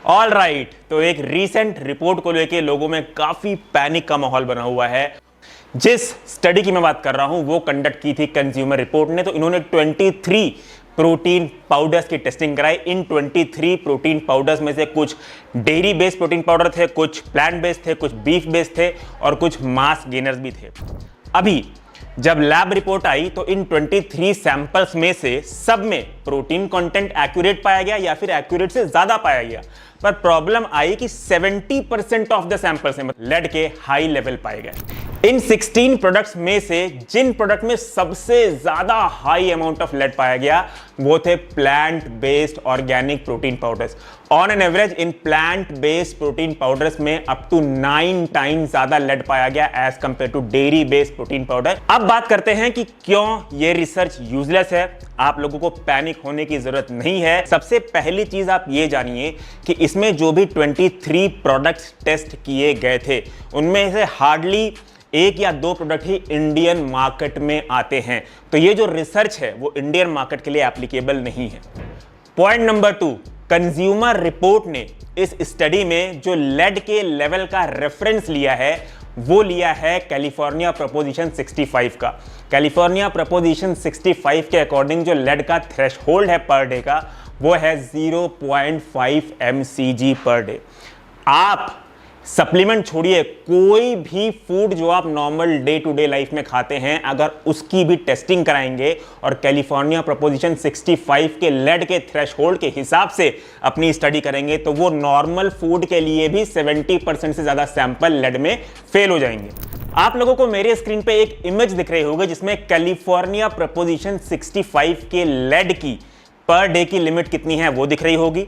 All right, तो एक recent report को लेके लोगों में काफी पैनिक का माहौल बना हुआ है। जिस स्टडी की मैं बात कर रहा हूं वो कंडक्ट की थी कंज्यूमर रिपोर्ट ने। तो इन्होंने 23 प्रोटीन पाउडर्स की टेस्टिंग कराई। इन 23 प्रोटीन पाउडर्स में से कुछ डेयरी बेस्ड प्रोटीन पाउडर थे, कुछ प्लांट बेस्ड थे, कुछ बीफ बेस्ड थे और कुछ मास गेनर्स भी थे। अभी जब लैब रिपोर्ट आई तो इन 23 सैंपल्स में से सब में प्रोटीन कंटेंट एक्यूरेट पाया गया या फिर एक्यूरेट से ज्यादा पाया गया। पर प्रॉब्लम आई कि 70% ऑफ द सैंपल्स में लेड के हाई लेवल पाए गए। इन 16 प्रोडक्ट्स में से जिन प्रोडक्ट में सबसे ज्यादा हाई अमाउंट ऑफ लेड पाया गया वो थे plant based organic protein powders. On an average इन प्लांट बेस्ड प्रोटीन पाउडर्स में अप टू 9 टाइम्स ज्यादा लेड पाया गया as compare to dairy based protein powder. अब बात करते हैं कि क्यों ये रिसर्च यूजलेस है। आप लोगों को पैनिक होने की जरूरत नहीं है। सबसे पहली चीज आप ये जानिए कि इसमें जो भी 23 प्रोडक्ट्स टेस्ट किए गए थे उनमें से हार्डली एक या दो प्रोडक्ट ही इंडियन मार्केट में आते हैं। तो ये जो रिसर्च है वो इंडियन मार्केट के लिए एप्लीकेबल नहीं है। पॉइंट नंबर 2, कंज्यूमर रिपोर्ट ने इस स्टडी में जो लेड के लेवल का रेफरेंस लिया है वो लिया है कैलिफोर्निया प्रोपोजिशन 65 का। कैलिफोर्निया प्रोपोजिशन 65 के अकॉर्डिंग जो लेड का थ्रेशहोल्ड है पर डे का वो है 0.5 mcg पर डे। आप सप्लीमेंट छोड़िए, कोई भी फूड जो आप normal day to day life में खाते हैं अगर उसकी भी टेस्टिंग कराएंगे और कैलिफोर्निया प्रोपोजिशन 65 के लेड के थ्रेशहोल्ड के हिसाब से अपनी स्टडी करेंगे तो वो नॉर्मल फूड के लिए भी 70% से ज्यादा सैंपल लेड में फेल हो जाएंगे। आप लोगों को मेरे स्क्रीन पे एक इमेज दिख रही होगी जिसमें कैलिफोर्निया प्रोपोजिशन 65 के लेड की पर डे की लिमिट कितनी है वो दिख रही होगी।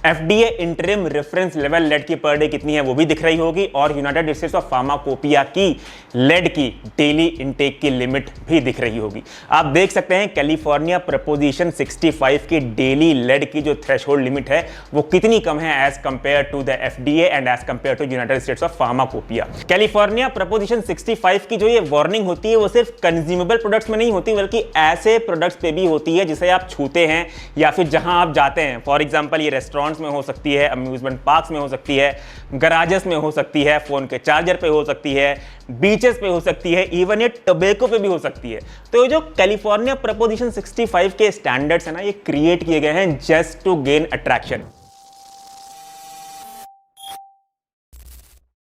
FDA interim reference level lead की पर डे कितनी है वो भी दिख रही होगी और यूनाइटेड स्टेट्स ऑफ फार्माकोपिया की लेड की डेली इनटेक की लिमिट भी दिख रही होगी। आप देख सकते हैं कैलिफोर्निया प्रोपोजिशन 65 की डेली लेड की जो थ्रेशहोल्ड लिमिट है वो कितनी कम है as compare to the FDA and as compare to United States of Pharmacopeia. California proposition 65 की जो ये वार्निंग होती है वो सिर्फ कंज्यूमेबल प्रोडक्ट्स में नहीं होती बल्कि ऐसे प्रोडक्ट्स पे भी होती है जिसे आप छूते हैं या फिर जहां आप जाते हैं। फॉर एग्जाम्पल ये रेस्टोरेंट में हो सकती है, अम्यूजमेंट पार्क्स में हो सकती है, गराजेस में हो सकती है, फोन के चार्जर पे हो सकती है, बीचेस पे हो सकती है, इवन ये टबैको पे भी हो सकती है। तो ये जो कैलिफोर्निया प्रोपोजिशन 65 के स्टैंडर्ड्स है ना ये क्रिएट किए गए हैं जस्ट टू गेन अट्रैक्शन।